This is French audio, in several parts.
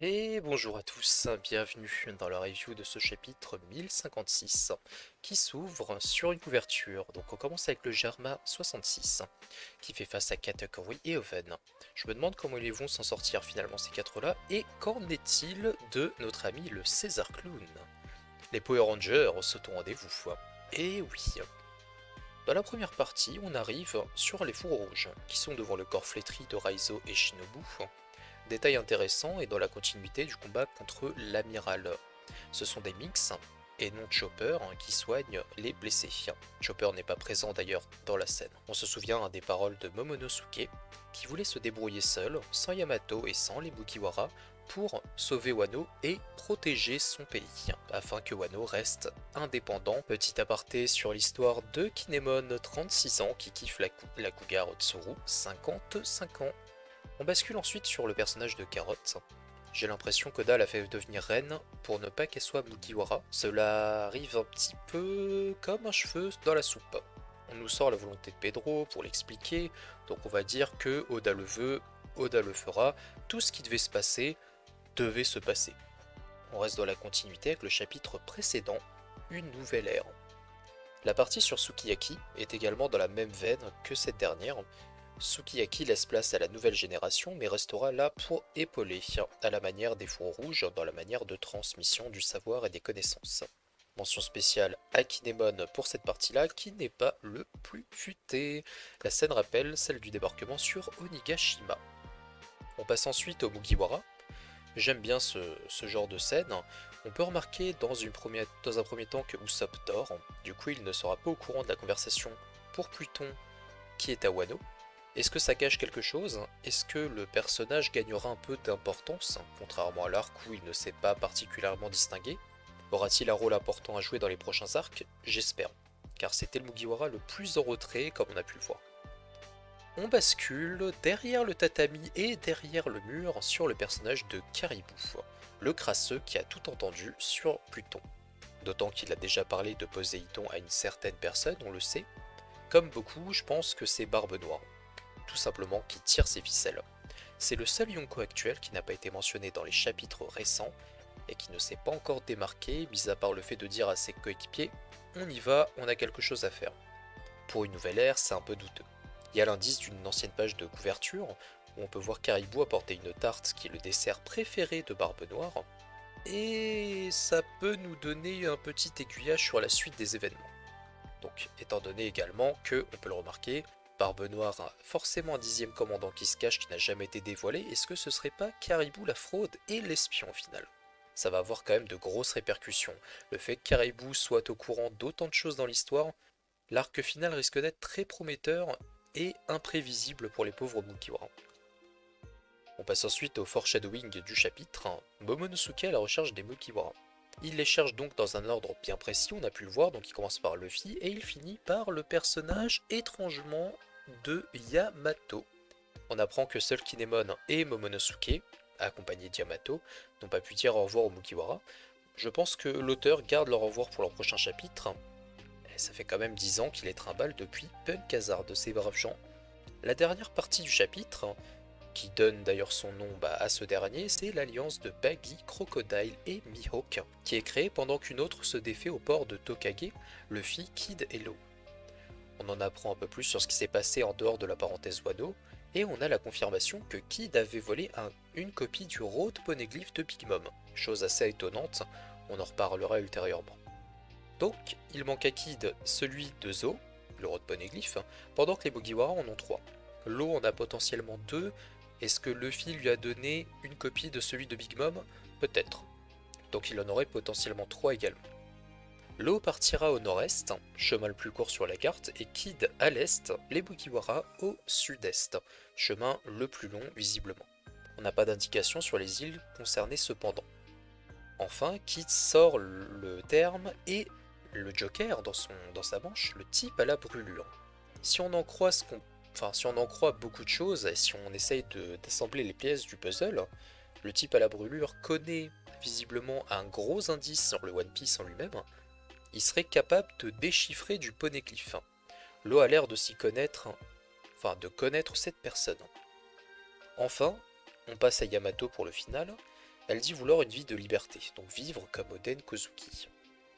Et bonjour à tous, bienvenue dans la review de ce chapitre 1056 qui s'ouvre sur une couverture. Donc on commence avec le Germa 66 qui fait face à Katakuri et Oven. Je me demande comment ils vont s'en sortir finalement ces quatre-là et qu'en est-il de notre ami le César Clown. Les Power Rangers sont au rendez-vous. Et oui, dans la première partie on arrive sur les fours rouges qui sont devant le corps flétri de Raizo et Shinobu. Détail intéressant est dans la continuité du combat contre l'amiral. Ce sont des mix et non Chopper qui soignent les blessés. Chopper n'est pas présent d'ailleurs dans la scène. On se souvient des paroles de Momonosuke qui voulait se débrouiller seul, sans Yamato et sans les Mugiwara, pour sauver Wano et protéger son pays, afin que Wano reste indépendant. Petit aparté sur l'histoire de Kinemon, 36 ans, qui kiffe la cougar Tsuru, 55 ans. On bascule ensuite sur le personnage de Carotte. J'ai l'impression que Dal a fait devenir reine pour ne pas qu'elle soit Mugiwara. Cela arrive un petit peu comme un cheveu dans la soupe. On nous sort la volonté de Pedro pour l'expliquer, donc on va dire que Oda le veut, Oda le fera, tout ce qui devait se passer. On reste dans la continuité avec le chapitre précédent, une nouvelle ère. La partie sur Sukiyaki est également dans la même veine que cette dernière. Sukiyaki laisse place à la nouvelle génération mais restera là pour épauler, à la manière des fours rouges, dans la manière de transmission du savoir et des connaissances. Mention spéciale à Kinemon pour cette partie-là qui n'est pas le plus futé. La scène rappelle celle du débarquement sur Onigashima. On passe ensuite au Mugiwara. J'aime bien ce genre de scène. On peut remarquer dans un premier temps que Usopp dort, du coup il ne sera pas au courant de la conversation pour Pluton qui est à Wano. Est-ce que ça cache quelque chose? Est-ce que le personnage gagnera un peu d'importance, contrairement à l'arc où il ne s'est pas particulièrement distingué? Aura-t-il un rôle important à jouer dans les prochains arcs? J'espère, car c'était le Mugiwara le plus en retrait comme on a pu le voir. On bascule derrière le tatami et derrière le mur sur le personnage de Caribou, le crasseux qui a tout entendu sur Pluton. D'autant qu'il a déjà parlé de Poséidon à une certaine personne, on le sait. Comme beaucoup, je pense que c'est Barbe Noire, tout simplement qui tire ses ficelles. C'est le seul Yonko actuel qui n'a pas été mentionné dans les chapitres récents et qui ne s'est pas encore démarqué, mis à part le fait de dire à ses coéquipiers on y va, on a quelque chose à faire. Pour une nouvelle ère, c'est un peu douteux. Il y a l'indice d'une ancienne page de couverture où on peut voir Caribou apporter une tarte qui est le dessert préféré de Barbe Noire, et ça peut nous donner un petit aiguillage sur la suite des événements. Donc, étant donné également que, on peut le remarquer, Barbe Noire a forcément un dixième commandant qui se cache, qui n'a jamais été dévoilé, est-ce que ce serait pas Caribou la fraude et l'espion au final? Ça va avoir quand même de grosses répercussions. Le fait que Caribou soit au courant d'autant de choses dans l'histoire, l'arc final risque d'être très prometteur et imprévisible pour les pauvres Mugiwara. On passe ensuite au foreshadowing du chapitre, Momonosuke à la recherche des Mugiwara. Il les cherche donc dans un ordre bien précis, on a pu le voir, donc il commence par Luffy et il finit par le personnage étrangement de Yamato. On apprend que seul Kinemon et Momonosuke, accompagnés de Yamato, n'ont pas pu dire au revoir aux Mugiwara. Je pense que l'auteur garde leur au revoir pour leur prochain chapitre. Et ça fait quand même 10 ans qu'il est trimballe depuis Punk Hazard de ces braves gens. La dernière partie du chapitre, qui donne d'ailleurs son nom à ce dernier, c'est l'alliance de Baggy, Crocodile et Mihawk, qui est créée pendant qu'une autre se défait au port de Tokage, Luffy, Kid et Law. On en apprend un peu plus sur ce qui s'est passé en dehors de la parenthèse Wano, et on a la confirmation que Kid avait volé une copie du Road Poneglyph de Big Mom, chose assez étonnante, on en reparlera ultérieurement. Donc, il manque à Kid celui de Zo, le Road Poneglyph, pendant que les Mugiwara en ont 3. Law en a potentiellement 2. Est-ce que Luffy lui a donné une copie de celui de Big Mom? Peut-être. Donc il en aurait potentiellement 3 également. Law partira au nord-est, chemin le plus court sur la carte, et Kid à l'est, les Mugiwara au sud-est, chemin le plus long visiblement. On n'a pas d'indication sur les îles concernées cependant. Enfin, Kid sort le terme et le Joker dans sa manche, le type à la brûlure. Si on en croit si on en croit beaucoup de choses, et si on essaye d'assembler les pièces du puzzle, le type à la brûlure connaît visiblement un gros indice sur le One Piece en lui-même. Il serait capable de déchiffrer du poneglyph. L'eau a l'air de s'y connaître, enfin de connaître cette personne. Enfin, on passe à Yamato pour le final. Elle dit vouloir une vie de liberté, donc vivre comme Oden Kozuki.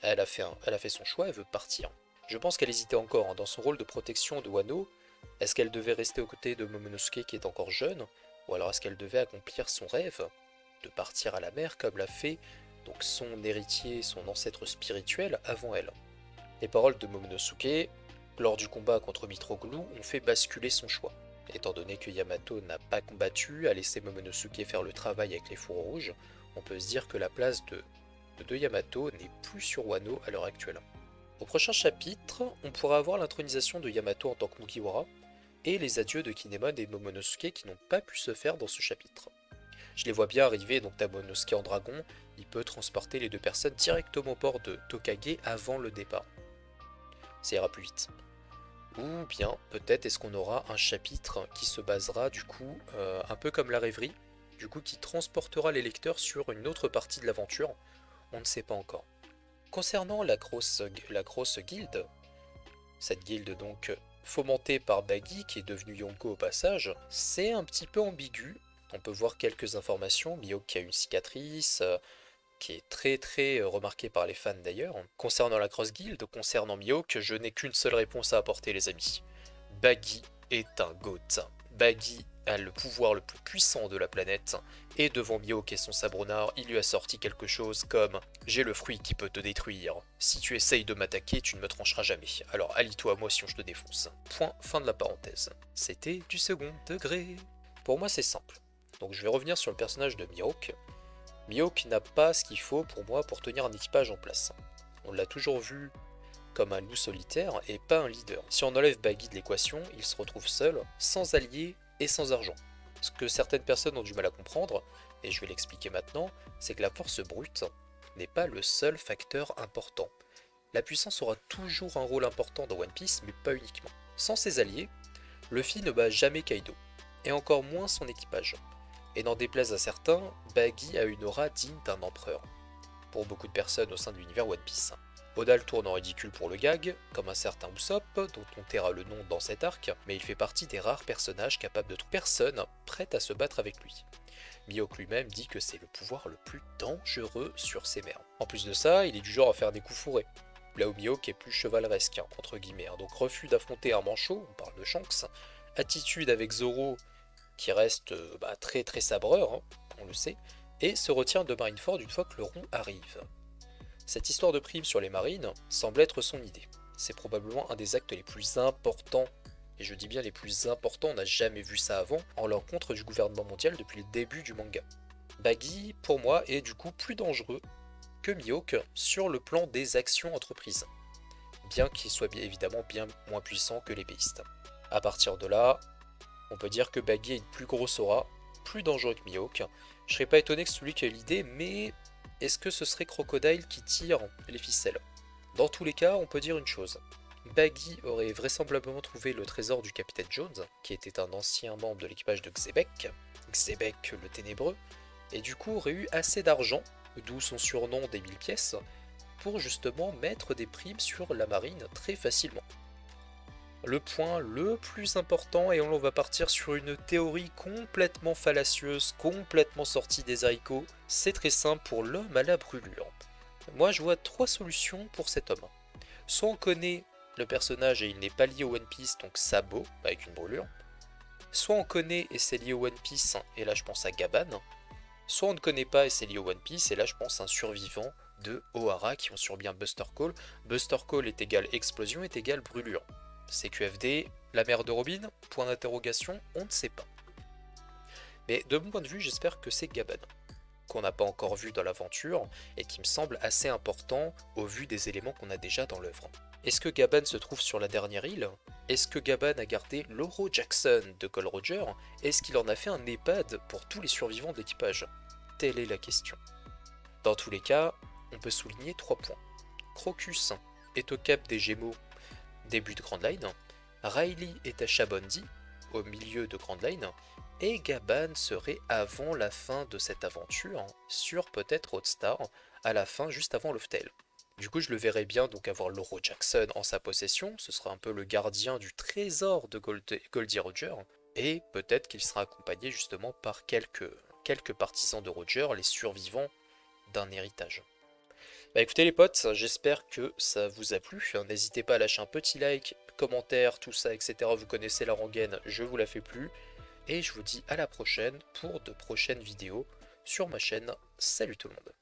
Elle a fait son choix, elle veut partir. Je pense qu'elle hésitait encore dans son rôle de protection de Wano. Est-ce qu'elle devait rester aux côtés de Momonosuke qui est encore jeune, ou alors est-ce qu'elle devait accomplir son rêve de partir à la mer comme l'a fait donc son héritier, son ancêtre spirituel avant elle. Les paroles de Momonosuke lors du combat contre Mitroglou ont fait basculer son choix. Étant donné que Yamato n'a pas combattu, a laissé Momonosuke faire le travail avec les fourreaux rouges, on peut se dire que la place de Yamato n'est plus sur Wano à l'heure actuelle. Au prochain chapitre, on pourra avoir l'intronisation de Yamato en tant que Mugiwara, et les adieux de Kinemon et Momonosuke qui n'ont pas pu se faire dans ce chapitre. Je les vois bien arriver, donc Momonosuke en dragon, il peut transporter les deux personnes directement au port de Tokage avant le départ. Ça ira plus vite. Ou bien, peut-être est-ce qu'on aura un chapitre qui se basera du coup, un peu comme la rêverie, du coup qui transportera les lecteurs sur une autre partie de l'aventure, on ne sait pas encore. Concernant la grosse guilde, cette guilde donc fomentée par Baggy qui est devenu Yonko au passage, c'est un petit peu ambigu. On peut voir quelques informations, Mihawk qui a une cicatrice, qui est très remarquée par les fans d'ailleurs. Concernant la Cross Guild, concernant Mihawk, je n'ai qu'une seule réponse à apporter les amis. Baggy est un GOAT. Baggy a le pouvoir le plus puissant de la planète, et devant Mihawk et son sabronard, il lui a sorti quelque chose comme « J'ai le fruit qui peut te détruire. Si tu essayes de m'attaquer, tu ne me trancheras jamais. Alors allie-toi à moi si je te défonce. » Point, fin de la parenthèse. C'était du second degré. Pour moi c'est simple. Donc je vais revenir sur le personnage de Mihawk. Mihawk n'a pas ce qu'il faut pour moi pour tenir un équipage en place. On l'a toujours vu comme un loup solitaire et pas un leader. Si on enlève Baggy de l'équation, il se retrouve seul, sans alliés et sans argent. Ce que certaines personnes ont du mal à comprendre, et je vais l'expliquer maintenant, c'est que la force brute n'est pas le seul facteur important. La puissance aura toujours un rôle important dans One Piece, mais pas uniquement. Sans ses alliés, Luffy ne bat jamais Kaido, et encore moins son équipage. Et n'en déplaise à certains, Baggy a une aura digne d'un empereur, pour beaucoup de personnes au sein de l'univers One Piece. Oda le tourne en ridicule pour le gag, comme un certain Usopp, dont on taira le nom dans cet arc, mais il fait partie des rares personnages capables de toute personne prête à se battre avec lui. Mihawk lui-même dit que c'est le pouvoir le plus dangereux sur ces mers. En plus de ça, il est du genre à faire des coups fourrés. Là où Mihawk est plus chevaleresque, entre guillemets, donc refus d'affronter un manchot, on parle de Shanks, attitude avec Zoro qui reste très sabreur, on le sait, et se retient de Marineford une fois que le rond arrive. Cette histoire de prime sur les marines semble être son idée. C'est probablement un des actes les plus importants, et je dis bien les plus importants, on n'a jamais vu ça avant, en l'encontre du gouvernement mondial depuis le début du manga. Baggy, pour moi, est du coup plus dangereux que Mihawk sur le plan des actions entreprises, bien qu'il soit bien évidemment bien moins puissant que l'épéiste. A partir de là, on peut dire que Baggy a une plus grosse aura, plus dangereux que Mihawk. Je serais pas étonné que celui qui a l'idée, mais est-ce que ce serait Crocodile qui tire les ficelles? Dans tous les cas, on peut dire une chose. Baggy aurait vraisemblablement trouvé le trésor du capitaine Jones, qui était un ancien membre de l'équipage de Xebec, Xebec le Ténébreux, et du coup aurait eu assez d'argent, d'où son surnom des 1000 pièces, pour justement mettre des primes sur la marine très facilement. Le point le plus important, et on va partir sur une théorie complètement fallacieuse, complètement sortie des haricots, c'est très simple pour l'homme à la brûlure. Moi je vois trois solutions pour cet homme. Soit on connaît le personnage et il n'est pas lié au One Piece, donc Sabo, avec une brûlure. Soit on connaît et c'est lié au One Piece, et là je pense à Gaban. Soit on ne connaît pas et c'est lié au One Piece, et là je pense à un survivant de Ohara qui ont sur bien Buster Call. Buster Call est égal explosion est égal brûlure. CQFD, la mère de Robin, point d'interrogation, on ne sait pas. Mais de mon point de vue, j'espère que c'est Gaban, qu'on n'a pas encore vu dans l'aventure, et qui me semble assez important au vu des éléments qu'on a déjà dans l'œuvre. Est-ce que Gaban se trouve sur la dernière île? Est-ce que Gaban a gardé l'Oro Jackson de Gold Roger? Est-ce qu'il en a fait un EHPAD pour tous les survivants de l'équipage? Telle est la question. Dans tous les cas, on peut souligner 3 points. Crocus est au cap des Gémeaux début de Grand Line, Riley est à Chabondi, au milieu de Grand Line, et Gaban serait avant la fin de cette aventure, sur peut-être Roadstar, à la fin juste avant Loftel. Du coup je le verrais bien donc avoir l'Oro Jackson en sa possession, ce sera un peu le gardien du trésor de Goldie Roger, et peut-être qu'il sera accompagné justement par quelques quelques partisans de Roger, les survivants d'un héritage. Bah écoutez les potes, j'espère que ça vous a plu. N'hésitez pas à lâcher un petit like, commentaire, tout ça, etc. Vous connaissez la rengaine, je vous la fais plus. Et je vous dis à la prochaine pour de prochaines vidéos sur ma chaîne. Salut tout le monde.